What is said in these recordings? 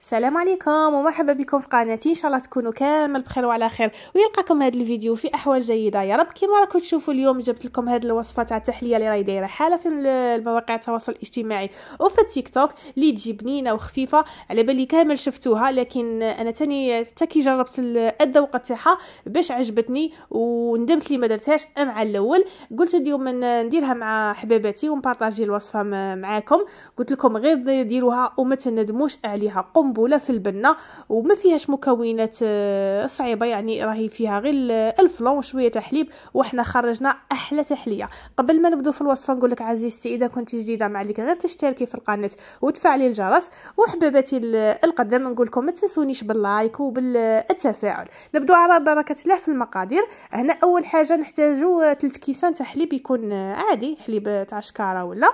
السلام عليكم ومرحبا بكم في قناتي. ان شاء الله تكونوا كامل بخير وعلى خير ويلقاكم هذا الفيديو في احوال جيده يا رب. كما راكم تشوفوا اليوم جبت لكم هذه الوصفه تاع التحليه اللي راهي دايره حاله في المواقع التواصل الاجتماعي وفي التيك توك، اللي تجي بنينه وخفيفه. على بالي كامل شفتوها، لكن انا تاني كي جربت الذوق تاعها باش عجبتني وندمت لي ما درتهاش مع الاول. قلت اليوم نديرها مع حباباتي ونبارطاجي الوصفه معاكم. قلت لكم غير ديروها وما تندموش عليها. قنبله في البنه وما فيهاش مكونات صعيبه، يعني راهي فيها غير الفلون وشويه حليب وحنا خرجنا احلى تحليه. قبل ما نبدو في الوصفه نقول لك عزيزتي، اذا كنت جديده ما عليك غير تشتركي في القناه وتفعلي الجرس، وحباباتي القدام نقول لكم ما تنسونيش باللايك وبالتفاعل. نبدو على بركه الله في المقادير. هنا اول حاجه نحتاجو 3 كيسان تاع حليب، يكون عادي حليب تاع شكاره ولا،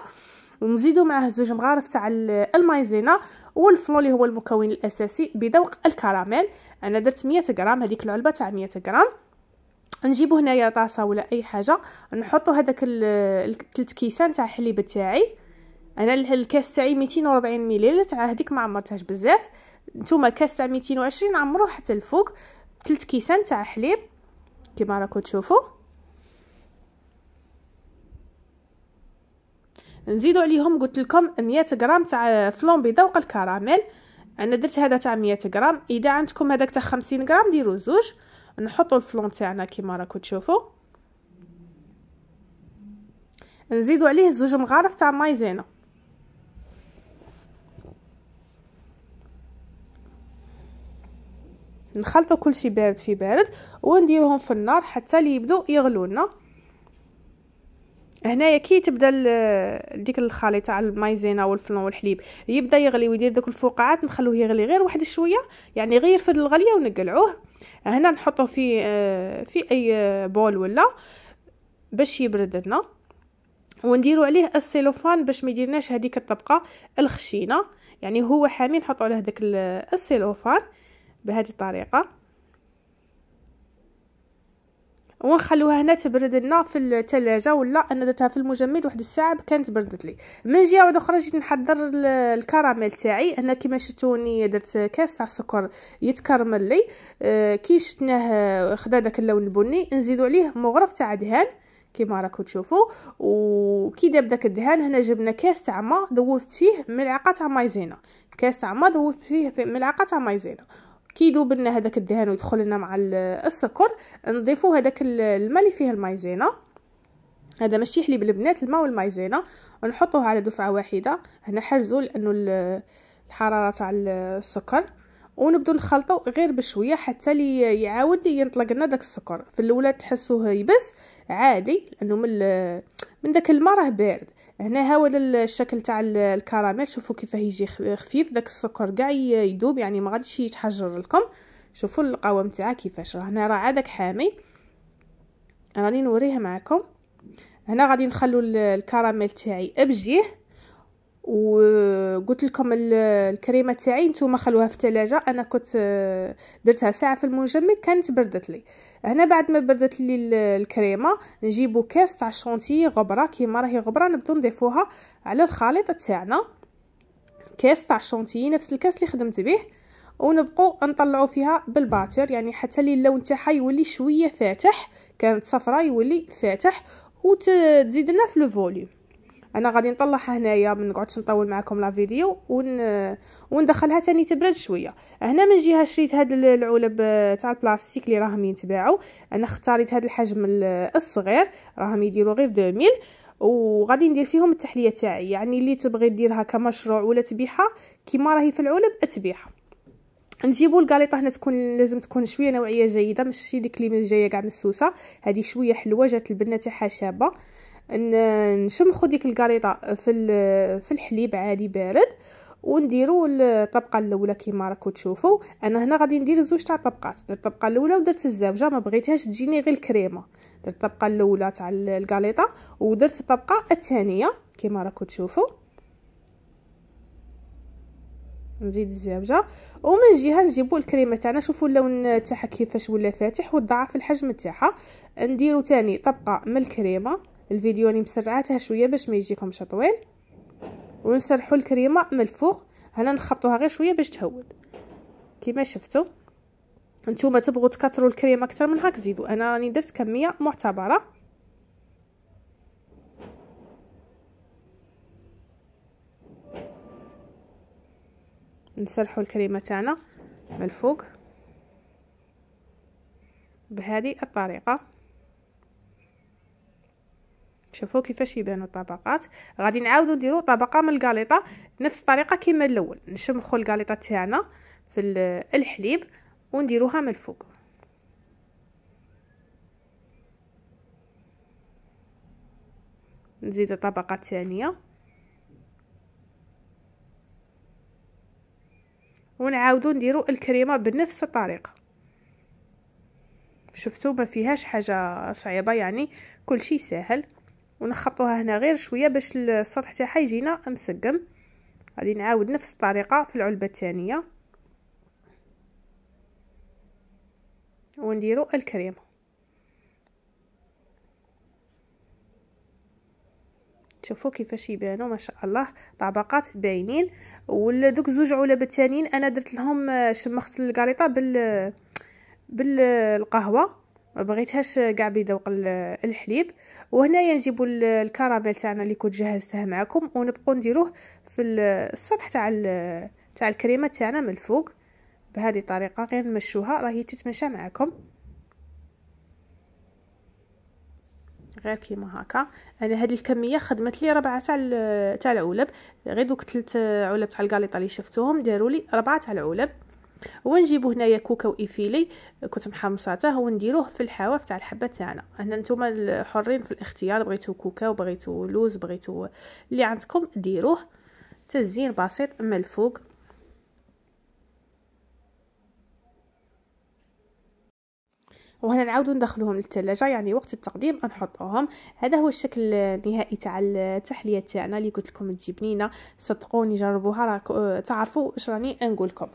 ونزيدو معاه 2 مغارف تاع المايزينا والفلون اللي هو المكون الاساسي بذوق الكراميل. انا درت 100 غرام، هذيك العلبه تاع 100 غرام. نجيبو هنايا طاسه ولا اي حاجه، نحطو هذاك 3 كيسان تاع حليب تاعي. انا الكاس تاعي 240 ملل، هذيك ما عمرتهاش بزاف. نتوما الكاس تاع 220 عمروه حتى الفوق. 3 كيسان تاع حليب كما راكم تشوفوا. نزيدو عليهم قلت لكم 100 غرام تاع فلون بذوق الكراميل. انا درت هذا تاع 100 غرام، اذا عندكم هذاك تاع 50 غرام ديروا 2. نحطوا الفلون تاعنا كما راكم تشوفوا. نزيدو عليه 2 مغارف تاع مايزينا. نخلطوا كل شيء بارد في بارد ونديرهم في النار حتى يبداو يغلوا لنا. هنايا كي تبدا ديك الخليط تاع المايزينا والفلون والحليب يبدا يغلي ويدير داك الفقاعات، نخلوه يغلي غير واحد شويه، يعني غير في الغليه ونقلعوه. هنا نحطه في اي بول ولا باش يبرد لنا، ونديروا عليه السيلوفان باش ما يديرناش هذيك الطبقه الخشينه. يعني هو حامي نحطوا عليه داك السيلوفان بهذه الطريقه، ونخلوها هنا تبرد لنا في الثلاجه. ولا انا درتها في المجمد واحد الساعه كانت بردت لي. من جهه واحده اخرى جيت نحضر الكراميل تاعي. انا كما شفتوني درت كاس تاع السكر يتكرمل لي. كي شفناه خدا داك اللون البني نزيدوا عليه مغرف تاع دهان كما راكم تشوفوا. وكي داب داك الدهان هنا جبنا كاس تاع ما ذوبت فيه ملعقه تاع مايزينا. كاس تاع ما ذوبت فيه ملعقه تاع مايزينا. كي يذوب لنا هذاك الدهان ويدخل لنا مع السكر نضيفوا هذاك الماء اللي فيه المايزينا. هذا ماشي حليب البنات، الماء والمايزينا، ونحطوه على دفعه واحده. هنا حرزوا لانه الحراره تاع السكر، ونبدو نخلطوا غير بشويه حتى لي يعاود ينطلق لنا داك السكر. في الاولى تحسوه يبس عادي لانه من داك الماء راه بارد. هنا هو الشكل تاع الكراميل، شوفوا كيفاه يجي خفيف، داك السكر كاع يذوب، يعني ما غاديش يتحجر لكم. شوفوا القوام تاعها كيفاش هنا راه عادك حامي. راني نوريها معكم. هنا غادي نخلو الكراميل تاعي بجيه. وقلت لكم الكريمه تاعي نتوما خلوها في الثلاجه. انا كنت درتها ساعه في المجمد كانت بردت لي. هنا بعد ما بردت لي الكريمه نجيبو كاس تاع شونتي غبره كيما راهي غبره، نبدو نضيفوها على الخليط تاعنا. كاس تاع شونتي نفس الكاس اللي خدمت به، ونبقوا نطلعوا فيها بالباتر يعني حتى لي اللون تاعها يولي شويه فاتح. كانت صفراء يولي فاتح، وتزيد لنا في الفوليوم. انا غادي نطلعها هنايا ما نقعدش نطول معكم لا فيديو وندخلها تاني تبرد شويه. هنا من جهه شريت هاد العلب تاع البلاستيك اللي راهم يتباعوا. انا اختاريت هذا الحجم الصغير، راهم يديروا غير 2000، وغادي ندير فيهم التحليه تاعي. يعني اللي تبغي ديرها كمشروع ولا تبيعها كيما راهي في العلب تبيعها. نجيبوا الكاليطه هنا لازم تكون شويه نوعيه جيده، ماشي ديك اللي جايه كاع مسوسه. هذه شويه حلوه، جات البنه تاعها شابه. نشمخوا ديك الكاليطه في الحليب عادي بارد، ونديروا الطبقه الاولى كما راكم تشوفوا. انا هنا غادي ندير 2 تاع طبقات. درت الطبقه الاولى ودرت الزوجه، ما بغيتهاش تجيني غير الكريمه. درت الطبقه الاولى تاع الكاليطه ودرت الطبقه الثانيه كما راكم تشوفوا. نزيد الزوجه، ومن جهه نجيبوا الكريمه تاعنا. شوفوا اللون تاعها كيفاش ولا فاتح وضعف الحجم تاعها. نديروا تاني طبقه من الكريمه. الفيديو راني مسرعاتها شويه باش ما يجيكمش طويل. ونسرحوا الكريمه من الفوق. هنا نخبطوها غير شويه باش تهود كما شفتوا. نتوما تبغوا تكثروا الكريمه اكثر من هاك زيدوا، انا راني درت كميه معتبره. نسرحوا الكريمه تاعنا من الفوق بهذه الطريقه. شوفوا كيفاش يبانوا الطبقات. غادي نعاودوا نديروا طبقه من الكاليطه نفس الطريقه كما الاول. نشمخوا الكاليطه تاعنا في الحليب ونديروها من الفوق. نزيد الطبقه الثانيه ونعاودوا نديروا الكريمه بنفس الطريقه. شفتوا ما فيهاش حاجه صعيبه، يعني كل شيء سهل. ونخبطوها هنا غير شويه باش السطح تاعها يجينا مسقم. غادي نعاود نفس الطريقه في العلبه الثانيه ونديروا الكريمه. شوفوا كيفاش يبانوا ما شاء الله طبقات باينين. ودوك زوج علب التانيين انا درت لهم شمخت الكاليطه بالقهوه، ما بغيتهاش كاع بيذوق الحليب. وهنايا نجيبوا الكراميل تاعنا اللي كنت جهزتها معكم ونبقوا نديروه في السطح تاع الكريمه تاعنا من الفوق بهذه الطريقه. غير نمشوها راهي تتمشى معكم غير كيما هكا. انا هذه الكميه خدمت لي 4 تاع العلب. غير دوك 3 علب تاع الكاليطه اللي شفتوهم داروا لي 4 تاع العلب. ونجيبوا هنايا كوكا وإيفيلي كنت محمصاته ونديروه في الحواف تاع الحبه تاعنا. هنا نتوما حرين في الاختيار، بغيتو كوكا وبغيتو لوز بغيتو اللي عندكم ديروه. تزيين بسيط من الفوق. وهنا نعاودوا ندخلوهم للثلاجه، يعني وقت التقديم نحطوهم. هذا هو الشكل النهائي تاع التحليه تاعنا اللي قلت لكم تجي بنينه. صدقوني جربوها راكم تعرفوا اش راني نقول لكم.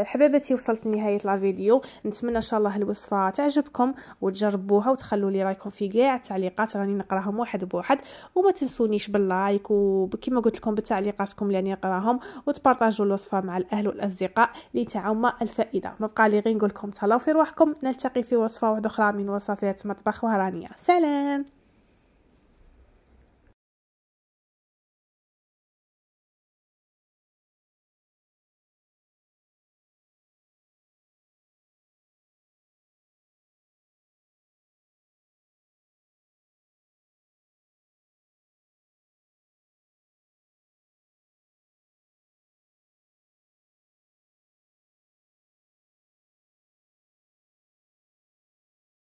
حبايباتي وصلت لنهايه الفيديو. نتمنى ان شاء الله الوصفه تعجبكم وتجربوها وتخلوا لي رايكم في كاع التعليقات، راني نقراهم واحد بواحد. وما تنسونيش باللايك وكما قلت لكم بتعليقاتكم اللي راني نقراهم، وتبارطاجوا الوصفه مع الاهل والاصدقاء اللي تعم الفائده. ما بقى لي غير نقول لكم تهلاو في رواحكم. نلتقي في وصفه واحده اخرى من وصفات مطبخ وهرانيه. سلام.